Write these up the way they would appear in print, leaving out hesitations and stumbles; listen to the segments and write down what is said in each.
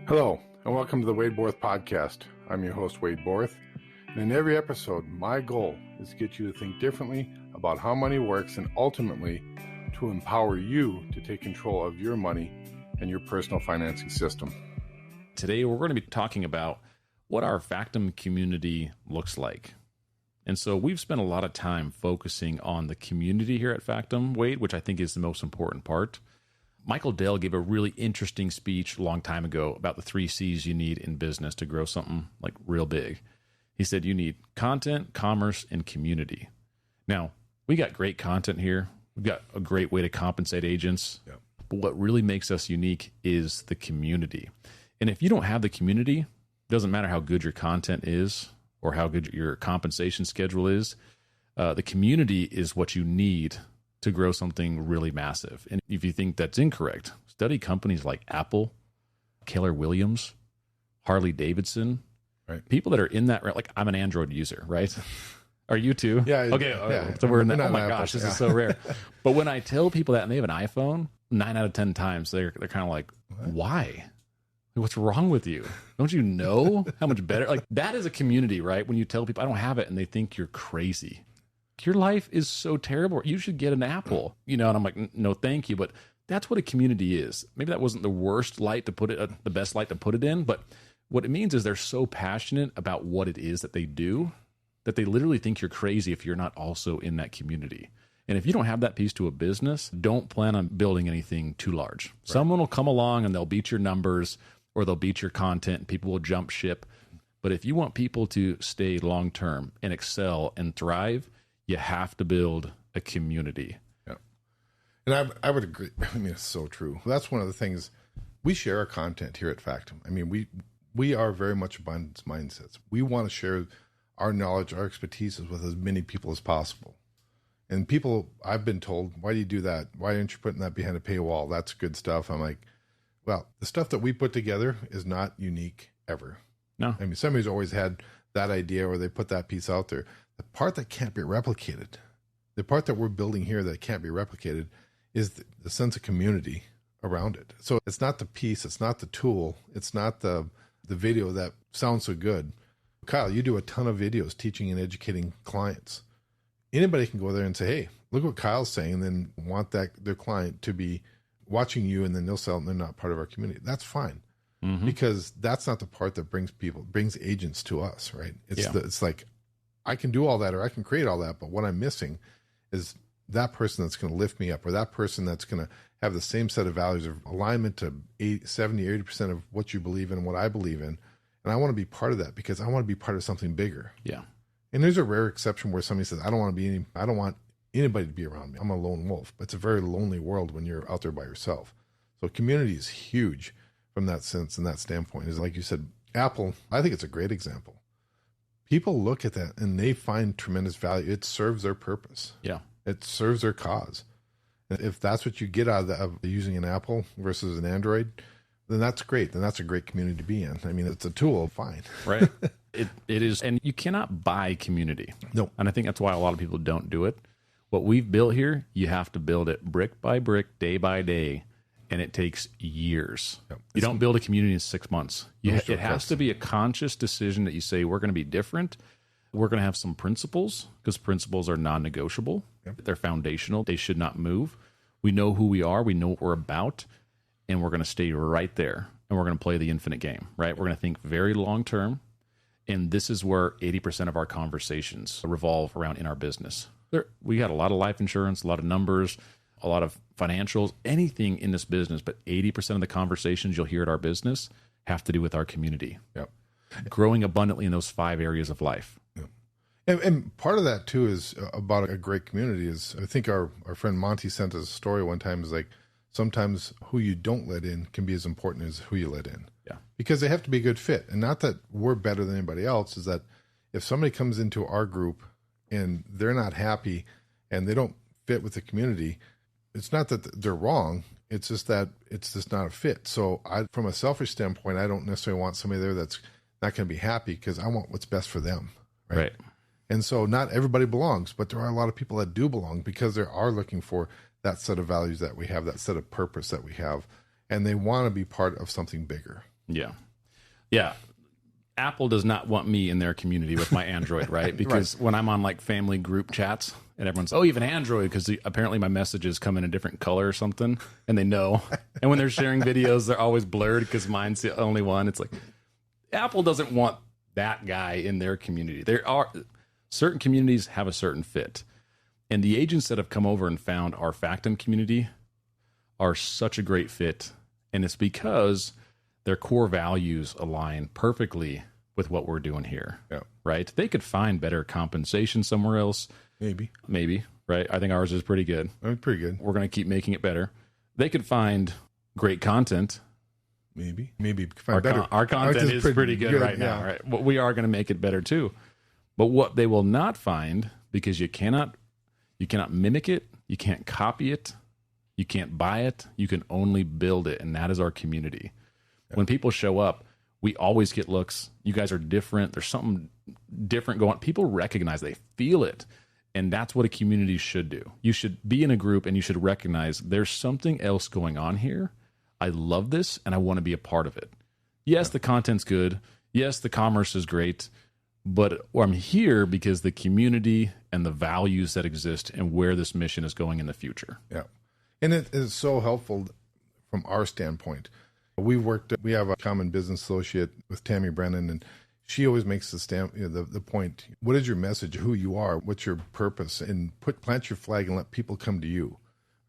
Hello, and welcome to the Wade Borth Podcast. I'm your host, Wade Borth, and in every episode, my goal is to get you to think differently about how money works and ultimately to empower you to take control of your money and your personal financing system. Today, we're going to be talking about what our Factum community looks like. And so we've spent a lot of time focusing on the community here at Factum, Wade, which I think is the most important part. Michael Dell gave a really interesting speech a long time ago about the 3 C's you need in business to grow something like real big. He said you need content, commerce, and community. Now, we got great content here. We've got a great way to compensate agents. Yep. But what really makes us unique is the community. And if you don't have the community, it doesn't matter how good your content is or how good your compensation schedule is. The community is what you need to grow something really massive. And if you think that's incorrect, study companies like Apple, Keller Williams, Harley Davidson, right? People that are in that, like I'm an Android user, right? Are you too? Yeah. Okay. Yeah. So we're in that. Oh my gosh, this is so rare. But when I tell people that and they have an iPhone, 9 out of 10 times they're kind of like, why? What's wrong with you? Don't you know how much better? Like that is a community, right? When you tell people I don't have it and they think you're crazy. Your life is so terrible. You should get an Apple, and I'm like, no, thank you. But that's what a community is. Maybe that wasn't the worst light to put it, the best light to put it in. But what it means is they're so passionate about what it is that they do that they literally think you're crazy if you're not also in that community. And if you don't have that piece to a business, don't plan on building anything too large. Right. Someone will come along and they'll beat your numbers or they'll beat your content and people will jump ship. But if you want people to stay long-term and excel and thrive, you have to build a community. Yeah. And I would agree. I mean, it's so true. That's one of the things. We share our content here at Factum. I mean, we are very much abundance mindsets. We want to share our knowledge, our expertise with as many people as possible. And people, I've been told, why do you do that? Why aren't you putting that behind a paywall? That's good stuff. I'm like, well, the stuff that we put together is not unique ever. No. I mean, somebody's always had that idea or they put that piece out there. The part that can't be replicated, the part that we're building here that can't be replicated is the sense of community around it. So it's not the piece, it's not the tool, it's not the video that sounds so good. Kyle, you do a ton of videos teaching and educating clients. Anybody can go there and say, hey, look what Kyle's saying, and then want their client to be watching you, and then they'll sell and they're not part of our community. That's fine. Mm-hmm. Because that's not the part that brings agents to us, right? It's like, I can do all that or I can create all that, but what I'm missing is that person that's going to lift me up or that person that's going to have the same set of values of alignment to 70-80% of what you believe in and what I believe in. And I want to be part of that because I want to be part of something bigger. Yeah. And there's a rare exception where somebody says, I don't want anybody to be around me. I'm a lone wolf. But it's a very lonely world when you're out there by yourself. So community is huge from that sense and that standpoint. Is like you said, Apple, I think it's a great example. People look at that and they find tremendous value. It serves their purpose. Yeah. It serves their cause. And if that's what you get out of using an Apple versus an Android, then that's great. Then that's a great community to be in. I mean, it's a tool, fine. Right. It is. And you cannot buy community. No. And I think that's why a lot of people don't do it. What we've built here, you have to build it brick by brick, day by day. And it takes years. Yep. You don't build a community in 6 months. It has to be a conscious decision that you say, we're going to be different. We're going to have some principles because principles are non-negotiable. Yep. They're foundational. They should not move. We know who we are. We know what we're about. And we're going to stay right there. And we're going to play the infinite game, right? We're going to think very long-term. And this is where 80% of our conversations revolve around in our business. We got a lot of life insurance, a lot of numbers, a lot of financials, anything in this business, but 80% of the conversations you'll hear at our business have to do with our community. Yep. Growing abundantly in those 5 areas of life. Yep. And part of that too is about a great community is, I think our friend Monty sent us a story one time, is like, sometimes who you don't let in can be as important as who you let in. Yeah. Because they have to be a good fit. And not that we're better than anybody else, is that if somebody comes into our group and they're not happy and they don't fit with the community, it's not that they're wrong. It's just that it's just not a fit. So from a selfish standpoint, I don't necessarily want somebody there that's not going to be happy because I want what's best for them. Right. And so not everybody belongs, but there are a lot of people that do belong because they are looking for that set of values that we have, that set of purpose that we have, and they want to be part of something bigger. Yeah. Yeah. Apple does not want me in their community with my Android, right? Because when I'm on like family group chats and everyone's, oh, you have an Android, because apparently my messages come in a different color or something, and they know. And when they're sharing videos, they're always blurred because mine's the only one. It's like, Apple doesn't want that guy in their community. There are certain communities have a certain fit. And the agents that have come over and found our Factum community are such a great fit. And it's because their core values align perfectly with what we're doing here. Yeah. Right? They could find better compensation somewhere else. Maybe, right? I think ours is pretty good. Pretty good. We're going to keep making it better. They could find great content. Maybe find better. Our content is pretty good right now, right? But we are going to make it better too. But what they will not find, because you cannot mimic it, you can't copy it, you can't buy it, you can only build it, and that is our community. When people show up, we always get looks. You guys are different. There's something different going on. People recognize, they feel it. And that's what a community should do. You should be in a group and you should recognize there's something else going on here. I love this and I want to be a part of it. Yes, the content's good. Yes, the commerce is great. But I'm here because the community and the values that exist and where this mission is going in the future. Yeah. And it is so helpful from our standpoint. We have a common business associate with Tammy Brennan, and she always makes the point, what is your message, who you are, what's your purpose, and plant your flag and let people come to you.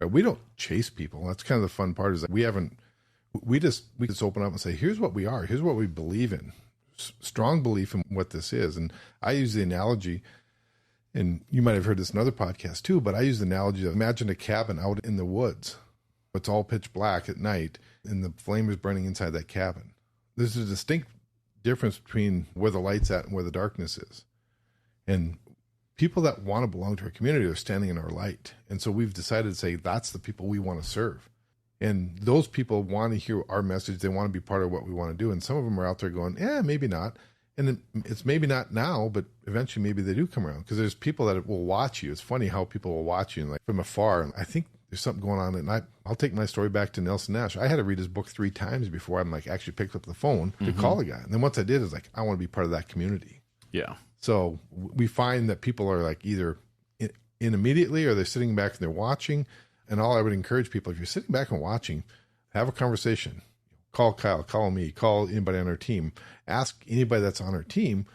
Right? We don't chase people. That's kind of the fun part, is that we just open up and say, here's what we are, here's what we believe in. Strong belief in what this is. And I use the analogy, and you might have heard this in other podcasts too, but I use the analogy of, imagine a cabin out in the woods. It's all pitch black at night, and the flame is burning inside that cabin. There's a distinct difference between where the light's at and where the darkness is. And people that want to belong to our community are standing in our light. And so we've decided to say, that's the people we want to serve. And those people want to hear our message. They want to be part of what we want to do. And some of them are out there going, maybe not. And it's maybe not now, but eventually maybe they do come around, because there's people that will watch you. It's funny how people will watch you, and like from afar. And I think there's something going on. And I'll take my story back to Nelson Nash. I had to read his book 3 times before I'm like actually picked up the phone to call a guy. And then once I did, it's like, I want to be part of that community. Yeah. So we find that people are like either in immediately, or they're sitting back and they're watching. And all I would encourage people, if you're sitting back and watching, have a conversation. Call Kyle, call me, call anybody on our team. Ask anybody that's on our team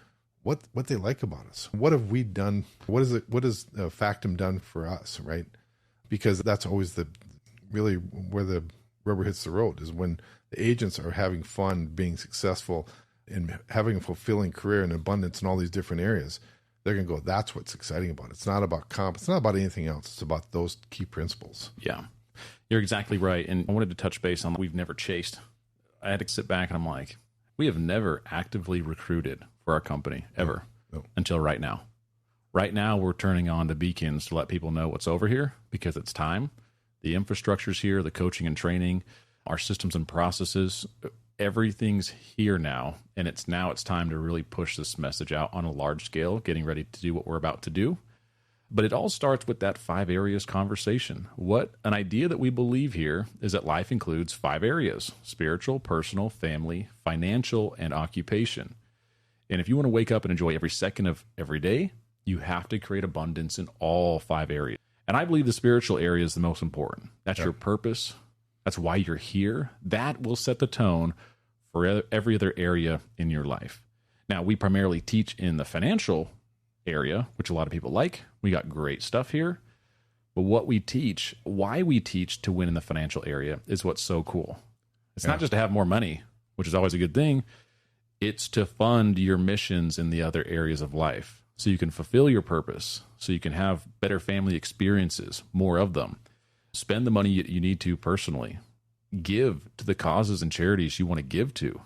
what they like about us. What have we done? What has Factum done for us, right? Because that's always really where the rubber hits the road, is when the agents are having fun, being successful, and having a fulfilling career and abundance in all these different areas. They're going to go, that's what's exciting about it. It's not about comp. It's not about anything else. It's about those key principles. Yeah, you're exactly right. And I wanted to touch base on, we've never chased. I had to sit back and I'm like, we have never actively recruited for our company ever until right now. Right now, we're turning on the beacons to let people know what's over here, because it's time. The infrastructure's here, the coaching and training, our systems and processes, everything's here now. And it's time to really push this message out on a large scale, getting ready to do what we're about to do. But it all starts with that 5 areas conversation. An idea that we believe here is that life includes 5 areas: spiritual, personal, family, financial, and occupation. And if you want to wake up and enjoy every second of every day, you have to create abundance in all 5 areas. And I believe the spiritual area is the most important. That's your purpose. That's why you're here. That will set the tone for every other area in your life. Now, we primarily teach in the financial area, which a lot of people like. We got great stuff here. But what we teach, why we teach to win in the financial area, is what's so cool. It's not just to have more money, which is always a good thing. It's to fund your missions in the other areas of life, so you can fulfill your purpose, so you can have better family experiences, more of them. Spend the money you need to personally. Give to the causes and charities you want to give to.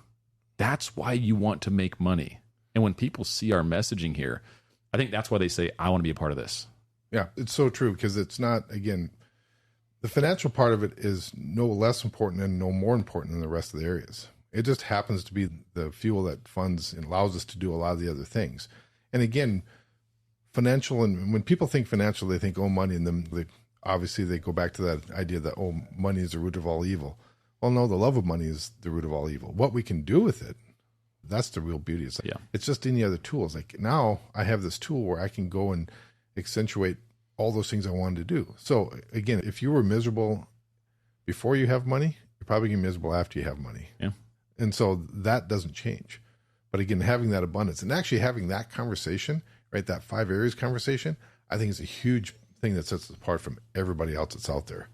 That's why you want to make money. And when people see our messaging here, I think that's why they say, I want to be a part of this. Yeah, it's so true, because it's not, again, the financial part of it is no less important and no more important than the rest of the areas. It just happens to be the fuel that funds and allows us to do a lot of the other things. And again, financial, and when people think financial, they think, money, and then obviously they go back to that idea that, money is the root of all evil. Well, no, the love of money is the root of all evil. What we can do with it, that's the real beauty. It's, like, it's just any other tools. Like now I have this tool where I can go and accentuate all those things I wanted to do. So again, if you were miserable before you have money, you're probably going to be miserable after you have money. Yeah. And so that doesn't change. But again, having that abundance and actually having that conversation, right, that 5 areas conversation, I think is a huge thing that sets us apart from everybody else that's out there.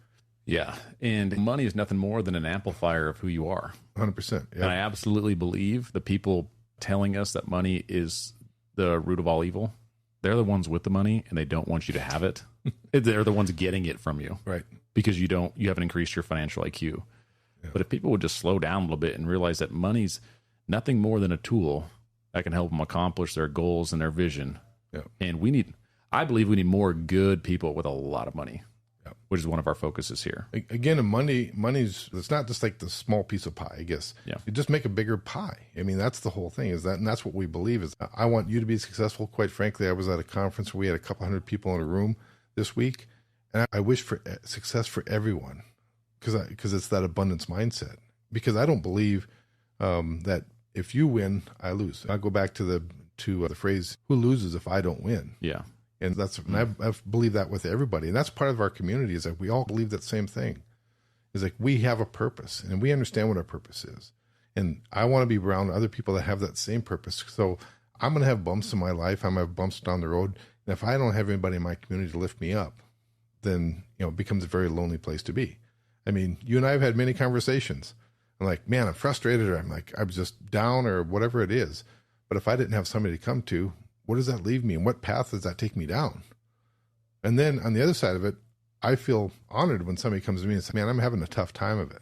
Yeah. And money is nothing more than an amplifier of who you are. 100%. Yeah. And I absolutely believe the people telling us that money is the root of all evil, they're the ones with the money and they don't want you to have it. They're the ones getting it from you. Right. Because you haven't increased your financial IQ. Yeah. But if people would just slow down a little bit and realize that money's nothing more than a tool that can help them accomplish their goals and their vision. Yeah. And I believe we need more good people with a lot of money. Which is one of our focuses here. Again, money's, it's not just like the small piece of pie, I guess. Yeah. You just make a bigger pie. I mean, that's the whole thing, and that's what we believe is I want you to be successful. Quite frankly, I was at a conference where we had a couple hundred people in a room this week, and I wish for success for everyone because it's that abundance mindset. Because I don't believe that if you win, I lose. I go back to the phrase, who loses if I don't win? Yeah. And I believe that with everybody. And that's part of our community is that we all believe that same thing. Is like we have a purpose and we understand what our purpose is. And I want to be around other people that have that same purpose. So I'm going to have bumps in my life. I'm going to have bumps down the road. And if I don't have anybody in my community to lift me up, then, it becomes a very lonely place to be. I mean, you and I have had many conversations. I'm like, man, I'm frustrated, or I'm just down, or whatever it is. But if I didn't have somebody to come to, what does that leave me, and what path does that take me down? And then on the other side of it, I feel honored when somebody comes to me and says, man, I'm having a tough time of it.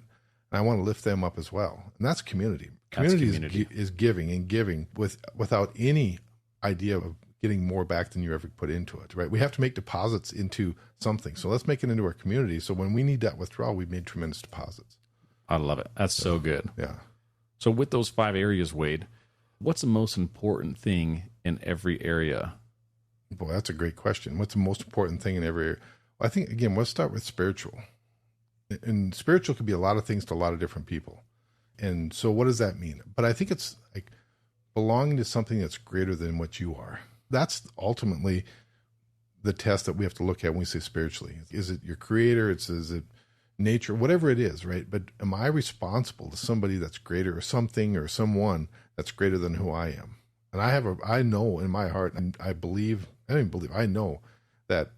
And I want to lift them up as well. And that's community. Community is giving and giving without any idea of getting more back than you ever put into it, right? We have to make deposits into something. So let's make it into our community. So when we need that withdrawal, we've made tremendous deposits. I love it. That's so good. Yeah. So with those 5 areas, Wade, what's the most important thing in every area? Boy, that's a great question. What's the most important thing in every area? Well, I think, again, let's start with spiritual. And spiritual could be a lot of things to a lot of different people. And so what does that mean? But I think it's like belonging to something that's greater than what you are. That's ultimately the test that we have to look at when we say spiritually. Is it your creator? Is it nature? Whatever it is, right? But am I responsible to somebody that's greater, or something or someone that's greater than who I am? And I know in my heart, and I know that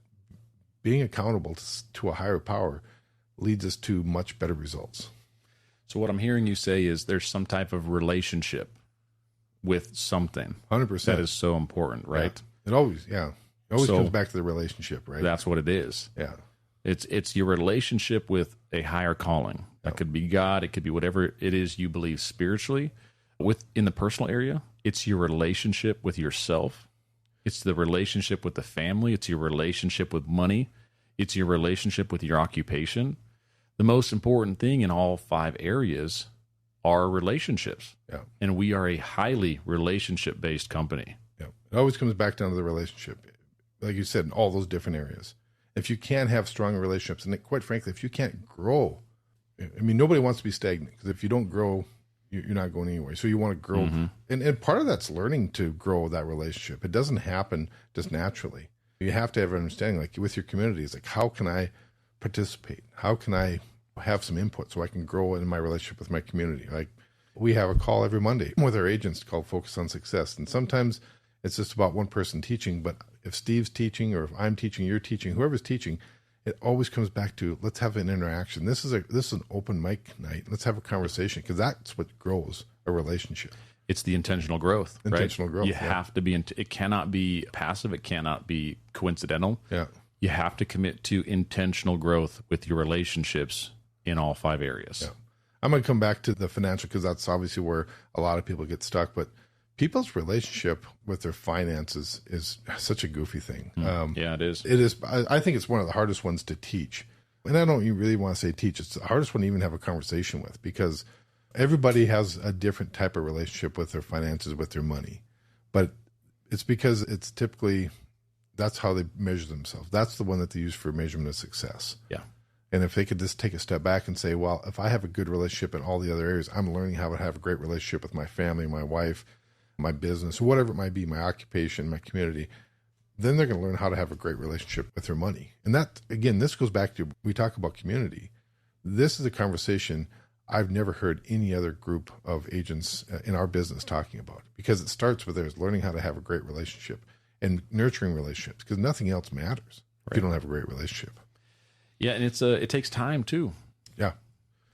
being accountable to a higher power leads us to much better results. So what I'm hearing you say is there's some type of relationship with something. 100%. That is so important, right? Yeah. It always comes back to the relationship, right? That's what it is. Yeah. It's your relationship with a higher calling. That could be God. It could be whatever it is you believe spiritually. In the personal area, it's your relationship with yourself. It's the relationship with the family. It's your relationship with money. It's your relationship with your occupation. The most important thing in all 5 areas are relationships. Yeah. And we are a highly relationship-based company. Yeah. It always comes back down to the relationship. Like you said, in all those different areas. If you can't have strong relationships, and quite frankly, if you can't grow, I mean, nobody wants to be stagnant, because if you don't grow, you're not going anywhere. So you want to grow. Mm-hmm. And part of that's learning to grow that relationship. It doesn't happen just naturally. You have to have an understanding, like with your community, it's like, how can I participate? How can I have some input so I can grow in my relationship with my community? Like, we have a call every Monday with our agents called Focus on Success. And sometimes it's just about one person teaching, but if Steve's teaching, or if I'm teaching, you're teaching, whoever's teaching, it always comes back to, let's have an interaction. This is an open mic night. Let's have a conversation, because that's what grows a relationship. It's the intentional growth. Intentional growth. You have to be. It cannot be passive. It cannot be coincidental. Yeah. You have to commit to intentional growth with your relationships in all 5 areas. Yeah. I'm going to come back to the financial, because that's obviously where a lot of people get stuck. But people's relationship with their finances is such a goofy thing. Yeah, it is. It is. I think it's one of the hardest ones to teach. And I don't even really want to say teach. It's the hardest one to even have a conversation with, because everybody has a different type of relationship with their finances, with their money. But it's because it's typically, that's how they measure themselves. That's the one that they use for measurement of success. Yeah. And if they could just take a step back and say, well, if I have a good relationship in all the other areas, I'm learning how to have a great relationship with my family, my wife, my business, whatever it might be, my occupation, my community, then they're going to learn how to have a great relationship with their money. And that, again, this goes back to, we talk about community. This is a conversation I've never heard any other group of agents in our business talking about, because it starts with theirs, learning how to have a great relationship and nurturing relationships, because nothing else matters if you don't have a great relationship. Yeah, and it takes time too. Yeah.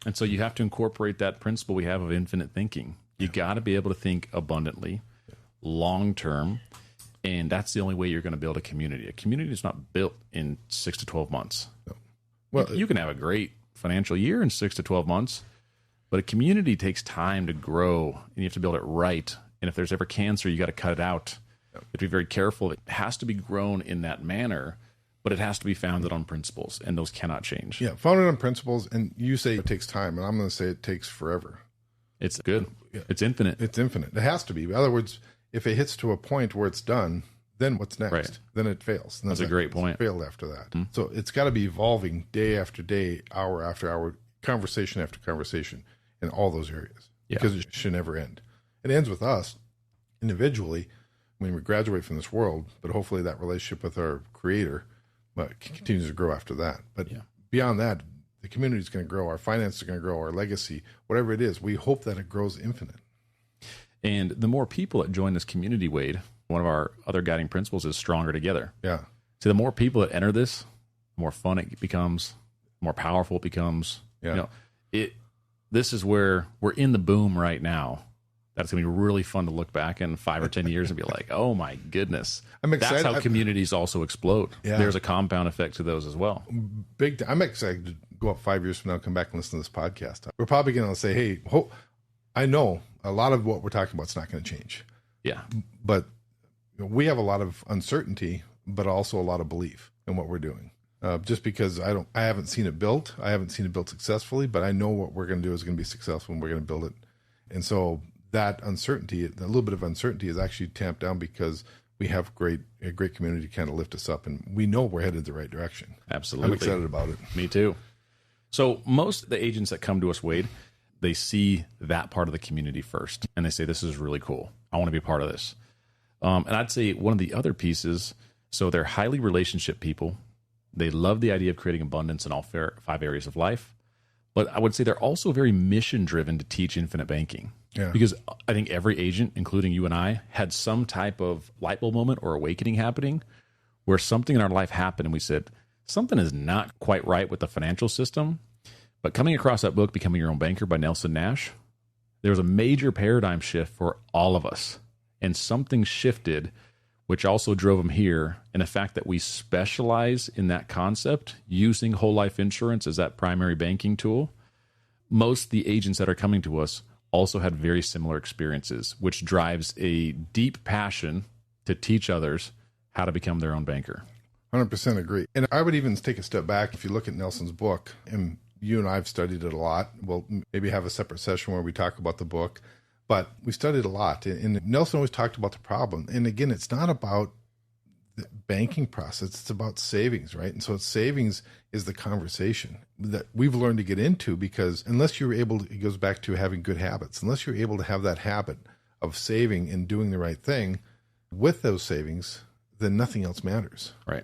And so you have to incorporate that principle we have of infinite thinking. You got to be able to think abundantly, long term, and that's the only way you're going to build a community. A community is not built in 6 to 12 months. No. Well, you can have a great financial year in 6 to 12 months, but a community takes time to grow, and you have to build it right. And if there's ever cancer, you got to cut it out. You have to be very careful. It has to be grown in that manner, but it has to be founded on principles, and those cannot change. Yeah, founded on principles, and you say it takes time, and I'm going to say it takes forever. It's good. It's infinite. It's infinite. It has to be. In other words, if it hits to a point where it's done, then what's next? Right. Then it fails. That's a great point. Failed after that. So it's got to be evolving day after day, hour after hour, conversation after conversation in all those areas, because it should never end. It ends with us individually when we graduate from this world, but hopefully that relationship with our Creator continues to grow after that. But beyond that, the community is going to grow, our finances are going to grow, our legacy, whatever it is, we hope that it grows infinite. And the more people that join this community, Wade, one of our other guiding principles is stronger together. Yeah. So the more people that enter this, the more fun it becomes, the more powerful it becomes. Yeah. This is where we're in the boom right now. That's going to be really fun to look back in 5 or 10 years and be like, oh my goodness. I'm excited. That's how communities also explode. Yeah. There's a compound effect to those as well. I'm excited to go up 5 years from now, come back and listen to this podcast. We're probably going to say, hey, I know a lot of what we're talking about is not going to change. Yeah. But we have a lot of uncertainty, but also a lot of belief in what we're doing. Just because I haven't seen it built. I haven't seen it built successfully, but I know what we're going to do is going to be successful, and we're going to build it. And so that uncertainty, a little bit of uncertainty, is actually tamped down because we have a great community to kind of lift us up, and we know we're headed the right direction. Absolutely. I'm excited about it. Me too. So most of the agents that come to us, Wade, they see that part of the community first, and they say, this is really cool. I want to be a part of this. And I'd say one of the other pieces, so they're highly relationship people. They love the idea of creating abundance in all 5 areas of life. But I would say they're also very mission-driven to teach infinite banking. Yeah. Because I think every agent, including you and I, had some type of light bulb moment or awakening happening where something in our life happened and we said, something is not quite right with the financial system. But coming across that book, Becoming Your Own Banker by Nelson Nash, there was a major paradigm shift for all of us. And something shifted, which also drove him here, and the fact that we specialize in that concept, using whole life insurance as that primary banking tool. Most of the agents that are coming to us also had very similar experiences, which drives a deep passion to teach others how to become their own banker. 100% agree. And I would even take a step back. If you look at Nelson's book, and you and I have studied it a lot, we'll maybe have a separate session where we talk about the book. But we studied a lot, and Nelson always talked about the problem. And again, it's not about the banking process, it's about savings, right? And so savings is the conversation that we've learned to get into, because unless you're able to, it goes back to having good habits, unless you're able to have that habit of saving and doing the right thing with those savings, then nothing else matters. Right.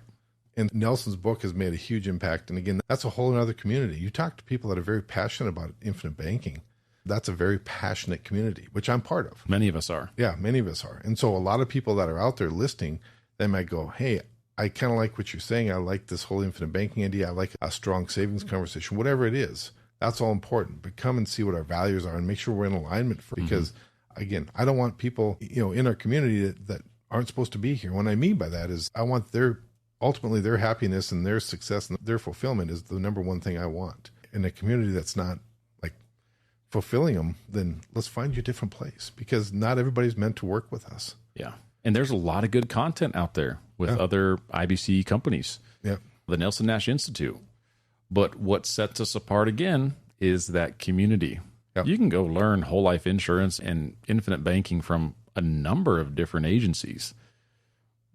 And Nelson's book has made a huge impact. And again, that's a whole other community. You talk to people that are very passionate about infinite banking. That's a very passionate community, which I'm part of. Many of us are. Yeah, many of us are. And so a lot of people that are out there listening, they might go, hey, I kind of like what you're saying. I like this whole infinite banking idea. I like a strong savings conversation, whatever it is. That's all important. But come and see what our values are and make sure we're in alignment because, again, I don't want people, in our community that aren't supposed to be here. What I mean by that is I want ultimately their happiness and their success and their fulfillment is the number one thing I want. In a community that's not fulfilling them, then let's find you a different place, because not everybody's meant to work with us. Yeah. And there's a lot of good content out there with other IBC companies. Yeah. The Nelson Nash Institute. But what sets us apart again is that community. Yep. You can go learn whole life insurance and infinite banking from a number of different agencies.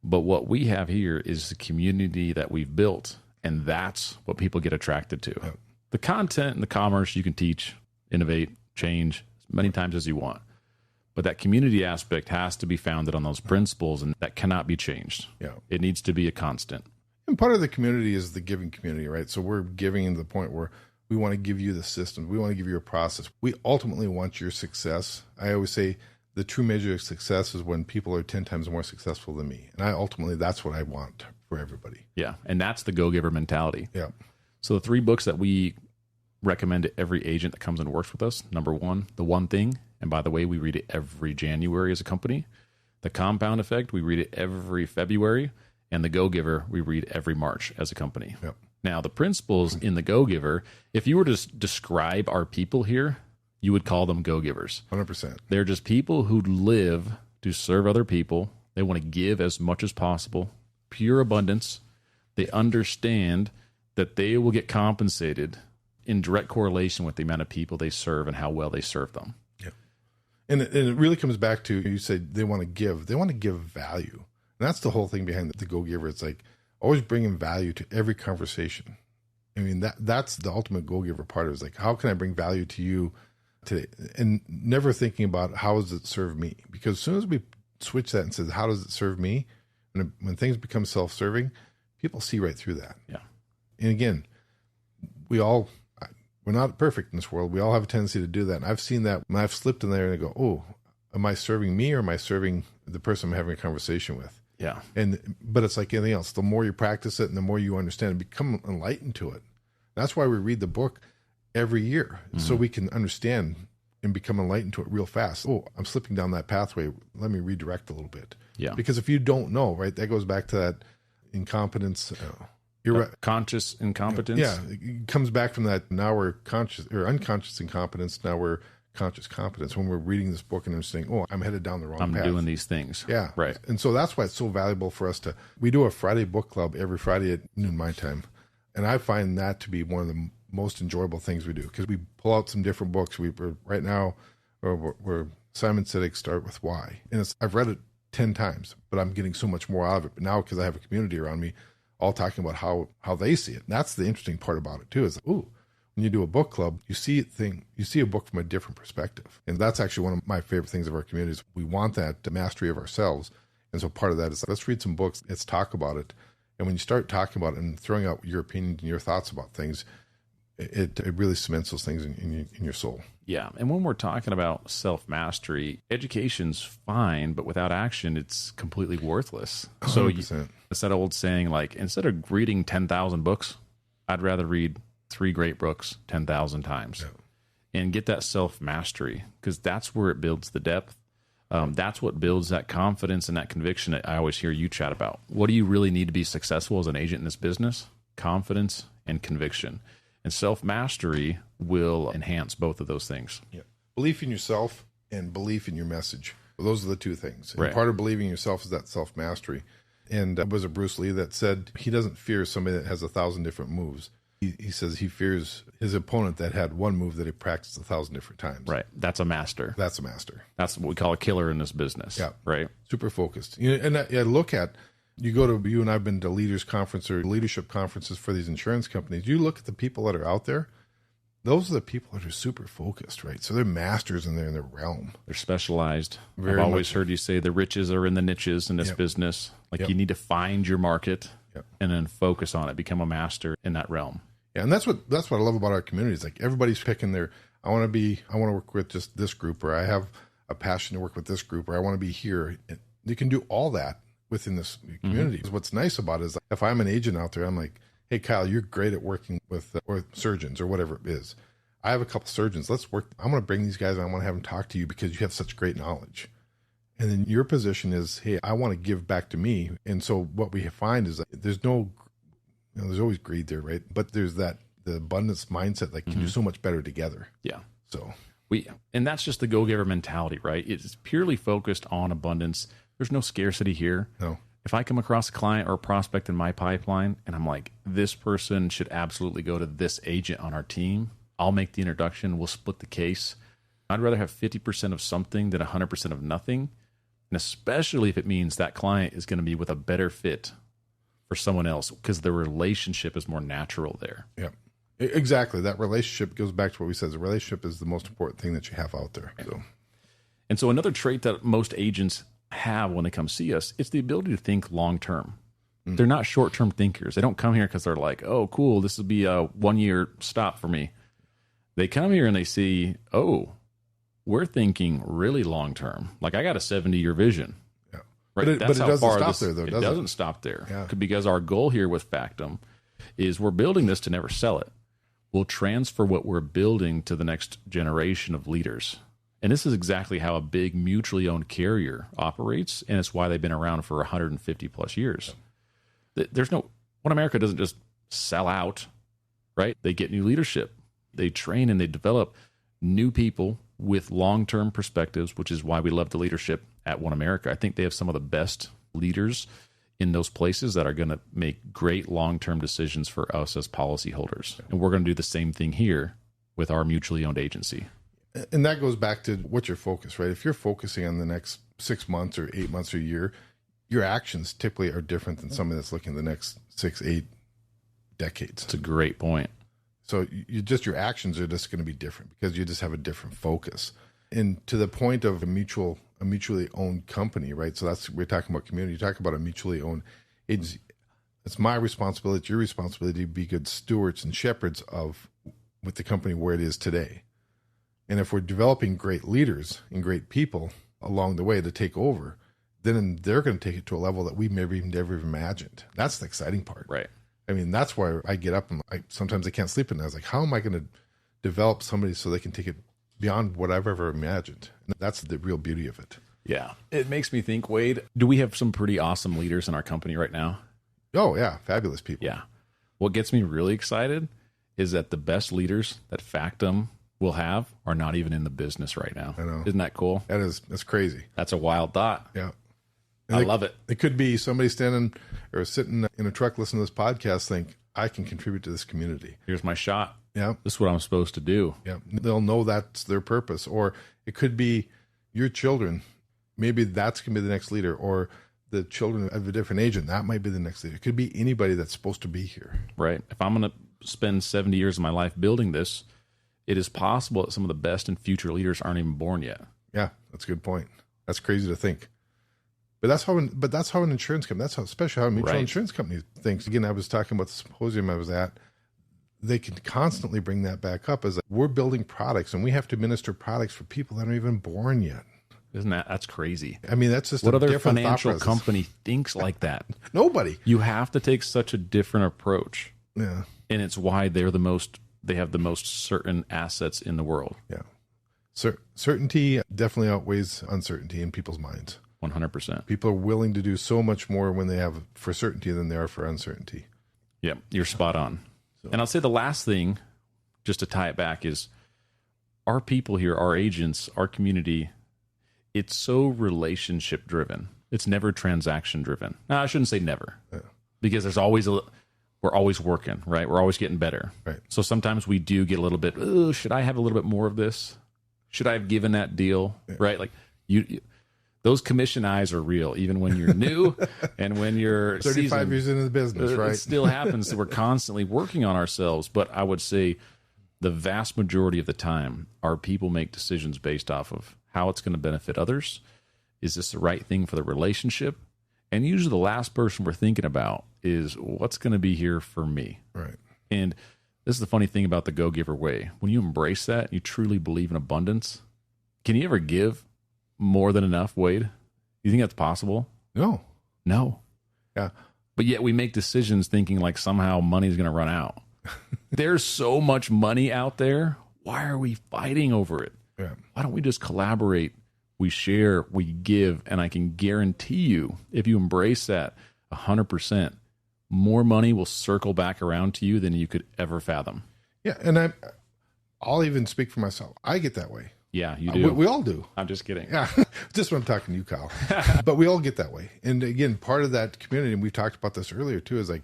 But what we have here is the community that we've built. And that's what people get attracted to. Yep. The content and the commerce you can teach, innovate, change as many times as you want. But that community aspect has to be founded on those principles, and that cannot be changed. Yeah. It needs to be a constant. And part of the community is the giving community, right? So we're giving to the point where we want to give you the system. We want to give you a process. We ultimately want your success. I always say the true measure of success is when people are 10 times more successful than me. And ultimately, that's what I want for everybody. Yeah. And that's the go-giver mentality. Yeah. So the 3 books that we recommend to every agent that comes and works with us. Number 1, The One Thing. And by the way, we read it every January as a company. The Compound Effect, we read it every February. And The Go-Giver, we read every March as a company. Yep. Now, the principles in The Go-Giver, if you were to describe our people here, you would call them go-givers. 100%. They're just people who live to serve other people. They want to give as much as possible, pure abundance. They understand that they will get compensated in direct correlation with the amount of people they serve and how well they serve them. Yeah. And it really comes back to, you said they want to give. They want to give value. And that's the whole thing behind the go-giver. It's like always bringing value to every conversation. I mean, that's the ultimate go-giver part of it. Is like, how can I bring value to you today? And never thinking about how does it serve me? Because as soon as we switch that and says, how does it serve me? And when things become self-serving, people see right through that. Yeah. And again, we're not perfect in this world. We all have a tendency to do that. And I've seen that when I've slipped in there and I go, oh, am I serving me or am I serving the person I'm having a conversation with? Yeah. But it's like anything else. The more you practice it and the more you understand it, become enlightened to it. That's why we read the book every year, so we can understand and become enlightened to it real fast. Oh, I'm slipping down that pathway. Let me redirect a little bit. Yeah. Because if you don't know, right, that goes back to that incompetence. Conscious incompetence. Yeah. It comes back from that. Now we're conscious or unconscious incompetence. Now we're conscious competence when we're reading this book and understanding, oh, I'm headed down the wrong path. I'm doing these things. Yeah. Right. And so that's why it's so valuable for us we do a Friday book club every Friday at noon my time. And I find that to be one of the most enjoyable things we do because we pull out some different books. Right now, we're Simon Sinek's Start With Why. And I've read it 10 times, but I'm getting so much more out of it. But now because I have a community around me, all talking about how they see it. And that's the interesting part about it too, is when you do a book club, you see a book from a different perspective. And that's actually one of my favorite things of our community is we want that mastery of ourselves. And so part of that is let's read some books, let's talk about it. And when you start talking about it and throwing out your opinions and your thoughts about things, it really cements those things in your soul. Yeah. And when we're talking about self-mastery, education's fine, but without action, it's completely worthless. 100%. So it's that old saying, like, instead of reading 10,000 books, I'd rather read 3 great books 10,000 times and get that self-mastery, because that's where it builds the depth. That's what builds that confidence and that conviction that I always hear you chat about. What do you really need to be successful as an agent in this business? Confidence and conviction. And self-mastery will enhance both of those things. Yeah. Belief in yourself and belief in your message. Those are the two things. And right. Part of believing in yourself is that self-mastery. And was it Bruce Lee that said he doesn't fear somebody that has 1,000 different moves. He says he fears his opponent that had one move that he practiced 1,000 different times. Right. That's a master. That's a master. That's what we call a killer in this business. Yeah. Right. Super focused. And I look at, you and I've been to leaders conference or leadership conferences for these insurance companies. You look at the people that are out there, those are the people that are super focused, right? So they're masters in their realm. They're specialized. Very I've always heard you say the riches are in the niches in this business. Like you need to find your market and then focus on it, become a master in that realm. Yeah, and that's what I love about our community. It's like everybody's picking I want to work with just this group, or I have a passion to work with this group, or I want to be here. And you can do all that within this community. Mm-hmm. What's nice about it is if I'm an agent out there, I'm like, hey, Kyle, you're great at working with surgeons or whatever it is. I have a couple surgeons. Let's work. I'm going to bring these guys and I want to have them talk to you because you have such great knowledge. And then your position is, hey, I want to give back to me. And so what we find is that there's there's always greed there, right? But there's the abundance mindset that can do so much better together. Yeah. So and that's just the go-giver mentality, right? It's purely focused on abundance. There's no scarcity here. No. If I come across a client or a prospect in my pipeline and I'm like, this person should absolutely go to this agent on our team, I'll make the introduction. We'll split the case. I'd rather have 50% of something than 100% of nothing. And especially if it means that client is going to be with a better fit for someone else because the relationship is more natural there. Yeah, exactly. That relationship goes back to what we said. The relationship is the most important thing that you have out there. So another trait that most agents have when they come see us, it's the ability to think long term. They're not short term thinkers. They don't come here because they're like, oh, cool, this will be a 1 year stop for me. They come here and they see, oh, we're thinking really long term. Like I got a 70-year vision. Yeah. Right? But it doesn't stop there, though, it does it? doesn't stop there. Yeah. Because our goal here with Factum is we're building this to never sell it. We'll transfer what we're building to the next generation of leaders. And this is exactly how a big mutually owned carrier operates, and it's why they've been around for 150 plus years. There's no One America doesn't just sell out, right? They get new leadership. They train and they develop new people with long-term perspectives, which is why we love the leadership at One America. I think they have some of the best leaders in those places that are going to make great long-term decisions for us as policyholders. And we're going to do the same thing here with our mutually owned agency. And that goes back to what's your focus, right? If you're focusing on the next 6 months or 8 months or a year, your actions typically are different than somebody that's looking at the next 6, 8 decades. It's a great point. So your actions are just going to be different because you just have a different focus. And to the point of a mutually owned company, right? So we're talking about community. You talk about a mutually owned agency. It's my responsibility, it's your responsibility to be good stewards and shepherds with the company where it is today. And if we're developing great leaders and great people along the way to take over, then they're going to take it to a level that we never even imagined. That's the exciting part. Right. I mean, that's why I get up and sometimes I can't sleep at night. I was like, how am I going to develop somebody so they can take it beyond what I've ever imagined? And that's the real beauty of it. Yeah. It makes me think, Wade, do we have some pretty awesome leaders in our company right now? Oh, yeah. Fabulous people. Yeah. What gets me really excited is that the best leaders that Factum will have are not even in the business right now. I know. Isn't that cool? That's crazy. That's a wild thought. Yeah. I love it. It could be somebody standing or sitting in a truck listening to this podcast think, I can contribute to this community. Here's my shot. Yeah. This is what I'm supposed to do. Yeah. They'll know that's their purpose. Or it could be your children. Maybe that's going to be the next leader. Or the children of a different age, and that might be the next leader. It could be anybody that's supposed to be here. Right. If I'm going to spend 70 years of my life building this, it is possible that some of the best and future leaders aren't even born yet. Yeah, that's a good point. That's crazy to think. But that's how an insurance company, especially how a mutual insurance company thinks. Again, I was talking about the symposium I was at. They can constantly bring that back up as like, we're building products and we have to administer products for people that aren't even born yet. That's crazy. I mean, that's just what other financial company thinks like that? Nobody. You have to take such a different approach. Yeah. And it's why they have the most certain assets in the world. Yeah. Certainty definitely outweighs uncertainty in people's minds. 100%. People are willing to do so much more when they have for certainty than they are for uncertainty. Yeah, you're spot on. So. And I'll say the last thing, just to tie it back, is our people here, our agents, our community, it's so relationship driven. It's never transaction driven. No, I shouldn't say never, because there's always we're always working, right? We're always getting better. Right. So sometimes we do get a little bit, oh, should I have a little bit more of this? Should I have given that deal? Yeah. Right? Like you those commission eyes are real, even when you're new and when you're 35 years into the business, right? It still happens. We're constantly working on ourselves. But I would say the vast majority of the time, our people make decisions based off of how it's going to benefit others. Is this the right thing for the relationship? And usually the last person we're thinking about is what's going to be here for me. Right. And this is the funny thing about the Go-Giver way. When you embrace that, you truly believe in abundance. Can you ever give more than enough, Wade? You think that's possible? No. Yeah. But yet we make decisions thinking like somehow money's going to run out. There's so much money out there. Why are we fighting over it? Yeah. Why don't we just collaborate? We share, we give, and I can guarantee you, if you embrace that 100%, more money will circle back around to you than you could ever fathom. Yeah, and I'll even speak for myself. I get that way. Yeah, you do. We all do. I'm just kidding. Yeah, just when I'm talking to you, Kyle. But we all get that way. And again, part of that community, and we talked about this earlier too, is like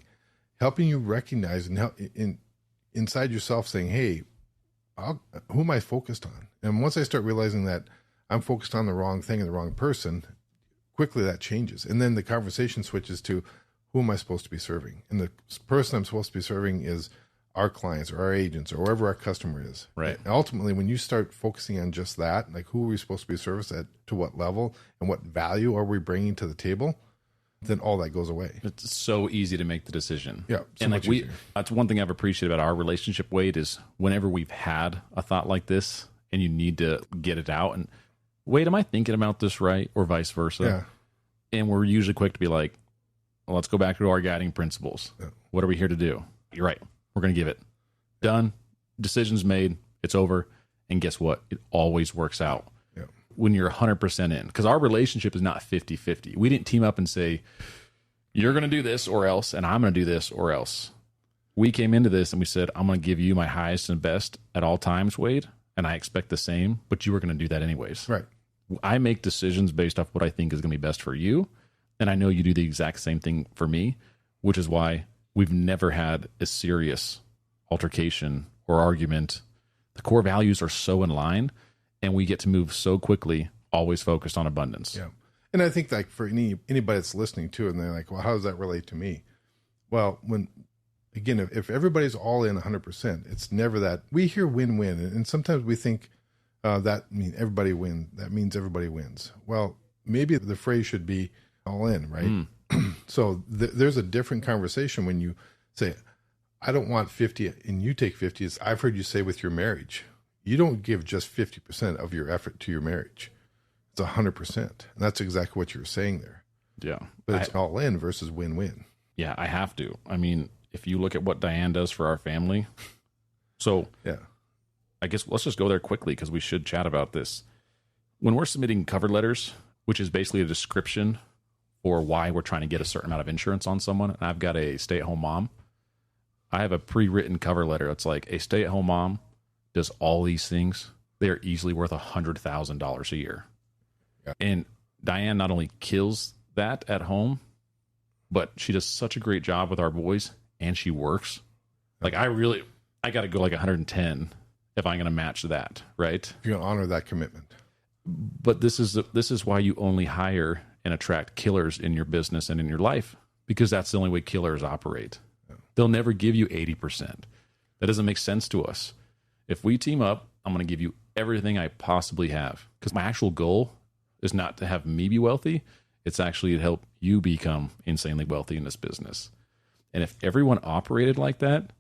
helping you recognize and help inside yourself saying, hey, who am I focused on? And once I start realizing that I'm focused on the wrong thing and the wrong person, quickly that changes. And then the conversation switches to, who am I supposed to be serving? And the person I'm supposed to be serving is our clients or our agents or wherever our customer is. Right. And ultimately, when you start focusing on just that, like who are we supposed to be serviced at, to what level, and what value are we bringing to the table, then all that goes away. It's so easy to make the decision. Yeah. And like that's one thing I've appreciated about our relationship, Wade, is whenever we've had a thought like this and you need to get it out and, Wade, am I thinking about this right? Or vice versa. Yeah. And we're usually quick to be like, well, let's go back to our guiding principles. Yeah. What are we here to do? You're right. We're going to give it. Done. Decisions made. It's over. And guess what? It always works out when you're 100% in. Because our relationship is not 50-50. We didn't team up and say, you're going to do this or else, and I'm going to do this or else. We came into this and we said, I'm going to give you my highest and best at all times, Wade, and I expect the same, but you were going to do that anyways. Right. I make decisions based off what I think is going to be best for you, and I know you do the exact same thing for me, which is why we've never had a serious altercation or argument. The core values are so in line, and we get to move so quickly, always focused on abundance. Yeah. And I think like for anybody that's listening to it and they're like, well, how does that relate to me? Well, if everybody's all in 100%, it's never that. We hear win-win, and sometimes we think that means everybody wins. That means everybody wins. Well, maybe the phrase should be all in, right? So there's a different conversation when you say, I don't want 50 and you take 50. As I've heard you say with your marriage, you don't give just 50% of your effort to your marriage. It's 100%. And that's exactly what you're saying there. Yeah. But it's all in versus win-win. Yeah, I have to. I mean, if you look at what Diane does for our family, so yeah, I guess let's just go there quickly because we should chat about this. When we're submitting cover letters, which is basically a description for why we're trying to get a certain amount of insurance on someone, and I've got a stay-at-home mom, I have a pre-written cover letter. It's like a stay-at-home mom does all these things. They are easily worth $100,000 a year. Yeah. And Diane not only kills that at home, but she does such a great job with our boys, and she works. Like I got to go like 110 if I'm going to match that, right? If you're going to honor that commitment. But this is why you only hire and attract killers in your business and in your life, because that's the only way killers operate. Yeah. They'll never give you 80%. That doesn't make sense to us. If we team up, I'm going to give you everything I possibly have, because my actual goal is not to have me be wealthy. It's actually to help you become insanely wealthy in this business. And if everyone operated like that,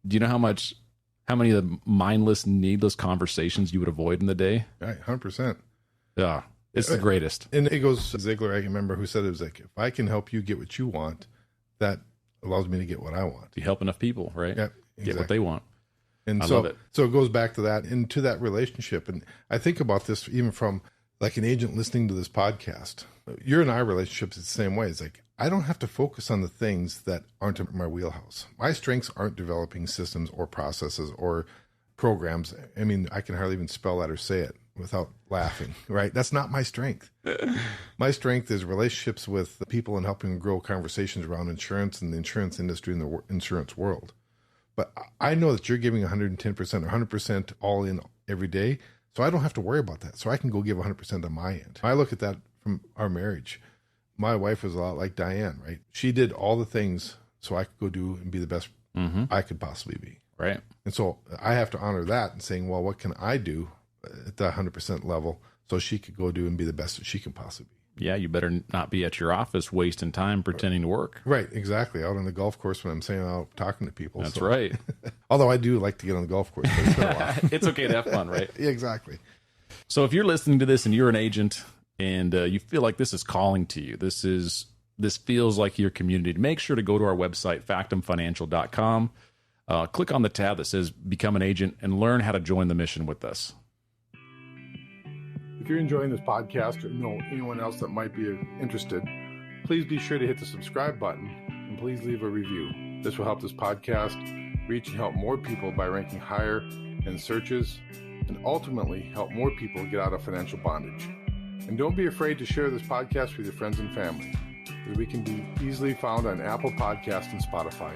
do you know how many of the mindless, needless conversations you would avoid in the day? Right, 100%. Yeah, it's the greatest. And it goes, Ziegler, I remember, who said it was like, if I can help you get what you want, that allows me to get what I want. You help enough people, right? Yeah, exactly. Get what they want. And I love it. So it goes back to that, and to that relationship. And I think about this even from like an agent listening to this podcast. Your and I relationship is the same way. It's like, I don't have to focus on the things that aren't in my wheelhouse. My strengths aren't developing systems or processes or programs. I mean, I can hardly even spell that or say it without laughing, right? That's not my strength. My strength is relationships with people and helping grow conversations around insurance and the insurance industry and the insurance world. But I know that you're giving 110% or 100% all in every day, so I don't have to worry about that. So I can go give 100% on my end. I look at that from our marriage. My wife was a lot like Diane, right? She did all the things so I could go do and be the best I could possibly be. Right. And so I have to honor that and saying, well, what can I do at the 100% level so she could go do and be the best that she can possibly be? Yeah, you better not be at your office wasting time pretending to work. Right, exactly. Out on the golf course when I'm saying out talking to people. That's right. Although I do like to get on the golf course. But it's been a while. It's okay to have fun, right? Yeah, exactly. So if you're listening to this and you're an agent and you feel like this is calling to you, this feels like your community, make sure to go to our website, factumfinancial.com. Click on the tab that says Become an Agent and learn how to join the mission with us. If you're enjoying this podcast or know anyone else that might be interested, please be sure to hit the subscribe button and please leave a review. This will help this podcast reach and help more people by ranking higher in searches and ultimately help more people get out of financial bondage. And don't be afraid to share this podcast with your friends and family, as we can be easily found on Apple Podcasts and Spotify.